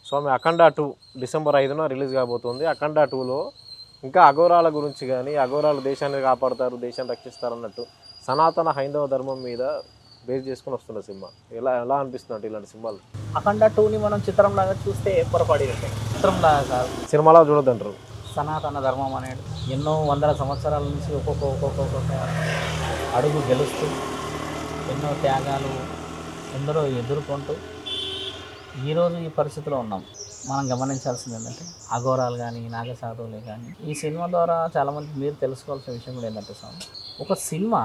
స్వామి అఖండ 2 December 5న release కాబోతుంది. అఖండ 2లో ఇంకా అఘోరాల గురించి కానీ, అఘోరాలు దేశాన్ని కాపాడతారు, దేశాన్ని రక్షిస్తారు అన్నట్టు సనాతన హైందవ ధర్మం మీద బేస్ చేసుకుని వస్తున్న సినిమా. ఎలా ఎలా అనిపిస్తుంది ఇలాంటి సినిమాలు? అఖండ 2ని మనం చిత్రంలాగా చూస్తే పొరపాడి ఉంటాయి. చిత్రంలాగా కాదు, సినిమాలా చూడొద్దంటారు. సనాతన ధర్మం అనేది ఎన్నో వందల సంవత్సరాల నుంచి ఒక్కొక్క అడుగు గెలుస్తూ ఎన్నో త్యాగాలు ఎందరో ఎదుర్కొంటూ ఈరోజు ఈ పరిస్థితిలో ఉన్నాం. మనం గమనించాల్సింది ఏంటంటే అఘోరాలు కానీ, నాగసాధువులే కానీ, ఈ సినిమా ద్వారా చాలామంది మీరు తెలుసుకోవాల్సిన విషయం కూడా ఏంటంటే స్వామి, ఒక సినిమా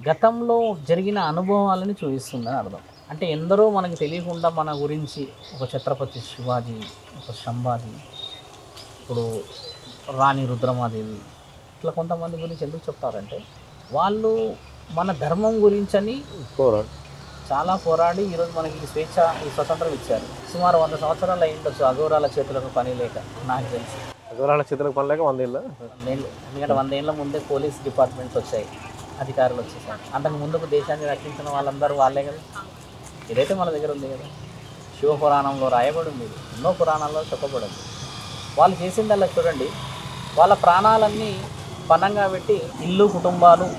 గతంలో జరిగిన అనుభవాలని చూపిస్తుందని అర్థం. అంటే ఎందరో మనకి తెలియకుండా మన గురించి, ఒక ఛత్రపతి శివాజీ, ఒక శంభాజీ, ఇప్పుడు రాణి రుద్రమాదేవి, ఇట్లా కొంతమంది గురించి ఎందుకు చెప్తారంటే వాళ్ళు మన ధర్మం గురించని చాలా పోరాడి ఈరోజు మనకి ఈ స్వేచ్ఛ, ఈ స్వతంత్రం ఇచ్చారు. సుమారు 100 సంవత్సరాలు అయి ఉండొచ్చు అఘోరాల చేతులకు పని లేక, నాకు తెలిసి అఘోరాల చేతులకు పని లేక 100 ఏళ్ళు. ఎందుకంటే 100 ఏళ్ళ ముందే పోలీస్ డిపార్ట్మెంట్స్ వచ్చాయి, అధికారులు వచ్చేసారు. అంతకు ముందుకు దేశాన్ని రక్షించిన వాళ్ళందరూ వాళ్ళే కదా. ఇదైతే మన దగ్గర ఉంది కదా, శివపురాణంలో రాయబడి ఉంది, ఎన్నో పురాణాల్లో చెప్పబడింది. వాళ్ళు చేసిందల్లా చూడండి, వాళ్ళ ప్రాణాలన్నీ పణంగా పెట్టి ఇల్లు, కుటుంబాలు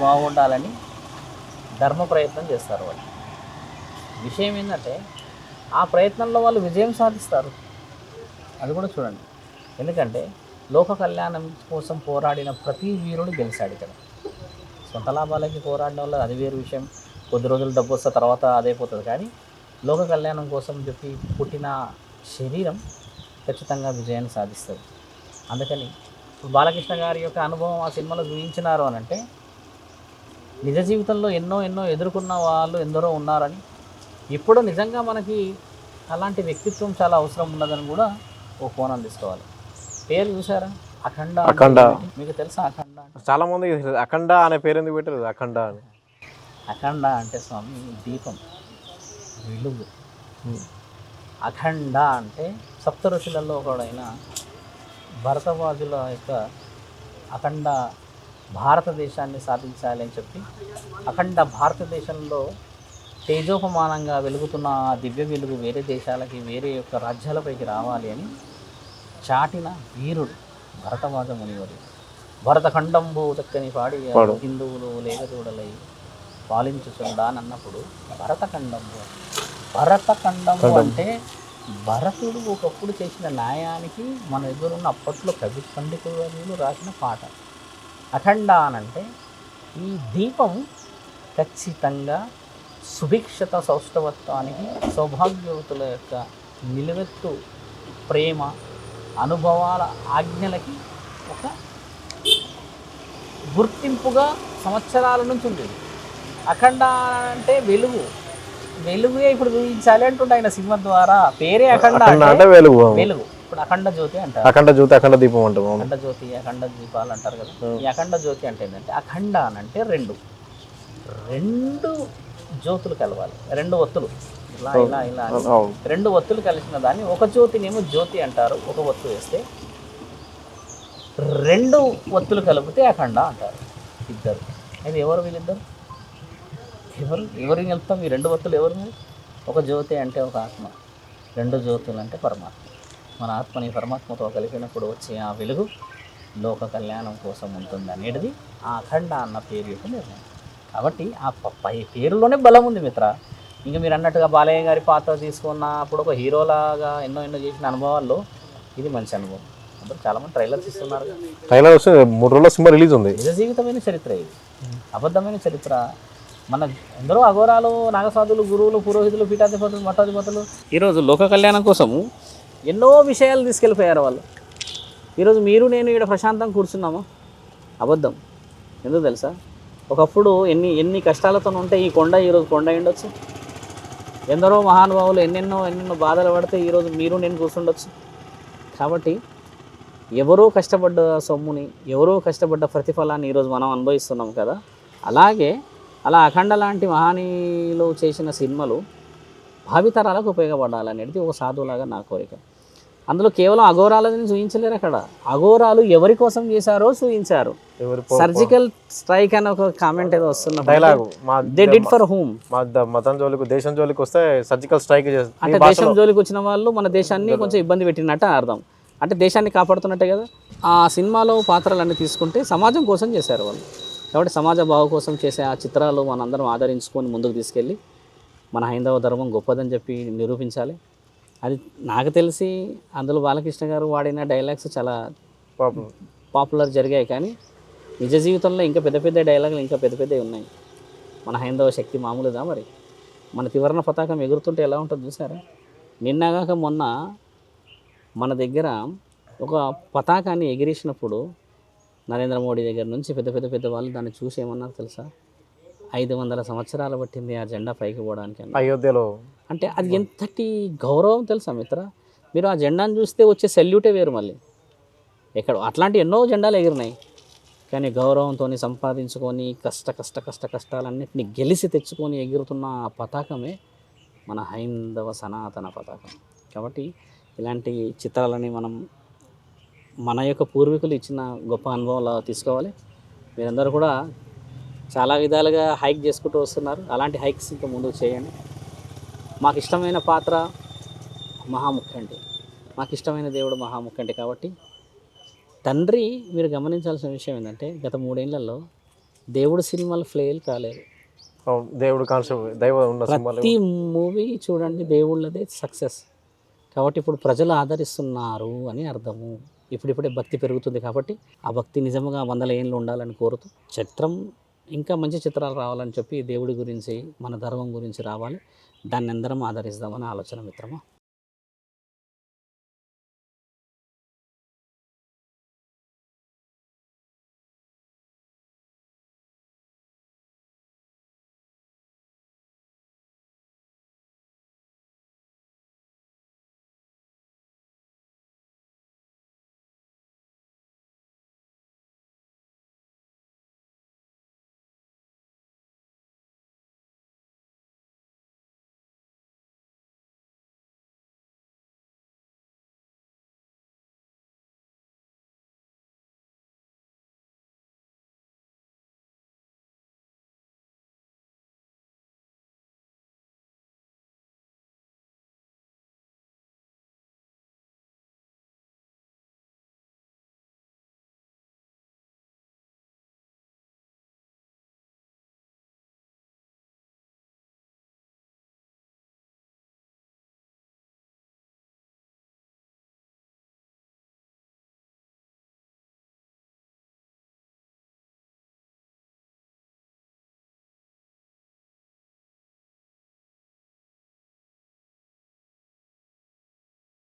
బాగుండాలని ధర్మ ప్రయత్నం చేస్తారు. వాళ్ళు విషయం ఏంటంటే ఆ ప్రయత్నంలో వాళ్ళు విజయం సాధిస్తారు, అది కూడా చూడండి. ఎందుకంటే లోక కళ్యాణం కోసం పోరాడిన ప్రతి వీరుడు గెలిచాడు ఇక్కడ. సొంత లాభాలకి పోరాడిన వాళ్ళు అది వేరు విషయం, కొద్ది రోజులు డబ్బు వస్తే తర్వాత అదైపోతుంది. కానీ లోక కళ్యాణం కోసం చెప్పి పుట్టిన శరీరం ఖచ్చితంగా విజయాన్ని సాధిస్తుంది. అందుకని బాలకృష్ణ గారి యొక్క అనుభవం ఆ సినిమాలో చూపించినారు అని అంటే నిజ జీవితంలో ఎన్నో ఎదుర్కొన్న వాళ్ళు ఎందరో ఉన్నారని, ఇప్పుడు నిజంగా మనకి అలాంటి వ్యక్తిత్వం చాలా అవసరం ఉన్నదని కూడా ఓ కోణం తీసుకోవాలి. పేరు చూసారా, అఖండ. అఖండ మీకు తెలుసా అఖండ? చాలా మంది అఖండ అనే పేరు ఎందుకు పెట్టారు అఖండ అని? అఖండ అంటే స్వామి దీపం, వెలుగు. అఖండ అంటే సప్త ఋషులలో ఒకడైన భరతవాజుల యొక్క అఖండ భారతదేశాన్ని సాధించాలి అని చెప్పి, అఖండ భారతదేశంలో తేజోపమానంగా వెలుగుతున్న ఆ దివ్య వెలుగు వేరే దేశాలకి, వేరే యొక్క రాజ్యాలపైకి రావాలి అని చాటిన వీరుడు భరతవాజ మునివరు. భరతఖండంబు చక్కని పాడి హిందువులు లేగదూడలై పాలించుచుండా అని అన్నప్పుడు భరతఖండంబు, భరతఖండంబు అంటే భరతుడు ఒకప్పుడు చేసిన న్యాయానికి మన ఎదురున్న అప్పట్లో కవి పండితులు రాసిన పాట. అఖండ అనంటే ఈ దీపం ఖచ్చితంగా సుభిక్షత సౌష్ఠవత్వానికి, సౌభాగ్యవతుల యొక్క నిలువెత్తు ప్రేమ అనుభవాల ఆజ్ఞలకి ఒక గుర్తింపుగా సంవత్సరాల నుంచి ఉంది. అఖండ అంటే వెలుగు, వెలుగే ఇప్పుడు చూపించాలి అంటుండే ఆయన సినిమా ద్వారా. పేరే అఖండ అంటే వెలుగు. ఇప్పుడు అఖండ జ్యోతి అంటారు, అఖండ జ్యోతి, అఖండ దీపం అంటారు, అఖండ జ్యోతి, అఖండ దీపాలు అంటారు కదా. ఈ అఖండ జ్యోతి అంటే ఏంటంటే, అఖండ అంటే రెండు జ్యోతులు కలవాలి, రెండు ఒత్తులు ఇలా ఇలా ఇలా రెండు ఒత్తులు కలిసిన దాన్ని ఒక జ్యోతినేమో జ్యోతి అంటారు. ఒక ఒత్తు వేస్తే రెండు ఒత్తులు కలిపితే అఖండ అంటారు. ఇద్దరు అయితే ఎవరు వీళ్ళిద్దరు? ఎవరు కలుపుతాం ఈ రెండు ఒత్తులు? ఎవరు మీరు? ఒక జ్యోతి అంటే ఒక ఆత్మ, రెండు జ్యోతులు అంటే పరమాత్మ. మన ఆత్మని పరమాత్మతో కలిపినప్పుడు వచ్చే ఆ వెలుగు లోక కళ్యాణం కోసం ఉంటుంది అనేది ఆ అఖండ అన్న పేరు యొక్క నిర్ణయం. కాబట్టి ఆ పేరులోనే బలం ఉంది మిత్ర. ఇంకా మీరు అన్నట్టుగా బాలయ్య గారి పాత్ర తీసుకున్న అప్పుడు ఒక హీరోలాగా ఎన్నో చేసిన అనుభవాల్లో ఇది మంచి అనుభవం. అందరూ చాలామంది ట్రైలర్స్ ఇస్తున్నారు. ట్రైలర్ వస్తే 3 రోజుల సినిమా రిలీజ్ ఉంది. నిజ జీవితమైన చరిత్ర ఇది, అబద్ధమైన చరిత్ర. మన ఎందరో అఘోరాలు, నాగసాధులు, గురువులు, పురోహితులు, పీఠాధిపతులు, మఠాధిపతులు ఈరోజు లోక కళ్యాణం కోసము ఎన్నో విషయాలు తీసుకెళ్ళిపోయారు వాళ్ళు. ఈరోజు మీరు నేను ఇక్కడ ప్రశాంతంగా కూర్చున్నాము, అబద్ధం. ఎందుకు తెలుసా? ఒకప్పుడు ఎన్ని కష్టాలతో ఉంటే ఈ కొండ ఈరోజు కొండ ఉండొచ్చు. ఎందరో మహానుభావులు ఎన్నెన్నో బాధలు పడితే ఈరోజు మీరు నేను కూర్చుండొచ్చు. కాబట్టి ఎవరో కష్టపడ్డ సొమ్ముని, ఎవరో కష్టపడ్డ ప్రతిఫలాన్ని ఈరోజు మనం అనుభవిస్తున్నాం కదా. అలాగే అలా అఖండ లాంటి మహానీయులు చేసిన సినిమాలు భావితరాలకు ఉపయోగపడాలనేది ఒక సాధువులాగా నా కోరిక. అందులో కేవలం అఘోరాలని చూపించలేరు, అక్కడ అఘోరాలు ఎవరి కోసం చేశారో చూపించారు. ఎవరి సర్జికల్ స్ట్రైక్ అని ఒక కామెంట్ ఏదో వస్తున్న dialogue they did for whom. మతం జోలికి దేశం జోలికి వస్తే సర్జికల్ స్ట్రైక్ అంటే దేశం జోలికి వచ్చిన వాళ్ళు మన దేశాన్ని కొంచెం ఇబ్బంది పెట్టినట్టు అర్థం. అంటే దేశాన్ని కాపాడుతున్నట్టే కదా. ఆ సినిమాలో పాత్రలన్నీ తీసుకుంటే సమాజం కోసం చేశారు వాళ్ళు. కాబట్టి సమాజ బాగు కోసం చేసే ఆ చిత్రాలు మనందరం ఆదరించుకొని ముందుకు తీసుకెళ్ళి మన హైందవ ధర్మం గొప్పదని చెప్పి నిరూపించాలి. అది నాకు తెలిసి అందులో బాలకృష్ణ గారు వాడిన డైలాగ్స్ చాలా పాపులర్ జరిగాయి, కానీ నిజ జీవితంలో ఇంకా పెద్ద పెద్ద డైలాగులు ఇంకా పెద్ద పెద్దవి ఉన్నాయి. మన హైందవ శక్తి మామూలుదా మరి? మన త్రివర్ణ పతాకం ఎగురుతుంటే ఎలా ఉంటుంది చూసారా? నిన్నగాక మొన్న మన దగ్గర ఒక పతాకాన్ని ఎగిరేసినప్పుడు నరేంద్ర మోడీ దగ్గర నుంచి పెద్ద వాళ్ళు దాన్ని చూసి ఏమన్నారు తెలుసా? 500 సంవత్సరాలు పట్టింది ఆ జెండా పైకి పోవడానికి. అయోధ్యలో అంటే అది ఎంతటి గౌరవం తెలుసా మిత్ర? మీరు ఆ జెండాను చూస్తే వచ్చే సెల్యూటే వేరు. మళ్ళీ ఎక్కడ అట్లాంటి ఎన్నో జెండాలు ఎగిరినాయి, కానీ గౌరవంతో సంపాదించుకొని కష్టాలన్నింటినీ గెలిచి తెచ్చుకొని ఎగురుతున్న ఆ పతాకమే మన హైందవ సనాతన పతాకం. కాబట్టి ఇలాంటి చిత్రాలని మనం మన యొక్క పూర్వీకులు ఇచ్చిన గొప్ప అనుభవాలు తీసుకోవాలి. మీరందరూ కూడా చాలా విధాలుగా హైక్ చేసుకుంటూ వస్తున్నారు. అలాంటి హైక్స్ ఇంకా ముందుకు చేయండి. మాకు ఇష్టమైన పాత్ర మహాముఖ్యంటి, మాకు ఇష్టమైన దేవుడు మహాముఖ్యంటి. కాబట్టి తండ్రి మీరు గమనించాల్సిన విషయం ఏంటంటే గత 3 ఏళ్లలో దేవుడు సినిమాలు ఫెయిల్ కాలేదు. దేవుడు కాన్సెప్ట్ దైవం ఉన్న ప్రతి మూవీ చూడండి దేవుళ్ళదే సక్సెస్. కాబట్టి ఇప్పుడు ప్రజలు ఆదరిస్తున్నారు అని అర్థము. ఇప్పుడిప్పుడే భక్తి పెరుగుతుంది, కాబట్టి ఆ భక్తి నిజంగా 100 ఏళ్ళు ఉండాలని కోరుతూ చిత్రం ఇంకా మంచి చిత్రాలు రావాలని చెప్పి దేవుడి గురించి మన ధర్మం గురించి రావాలి, దాన్ని అందరం ఆదరిస్తామని ఆలోచన మిత్రమా.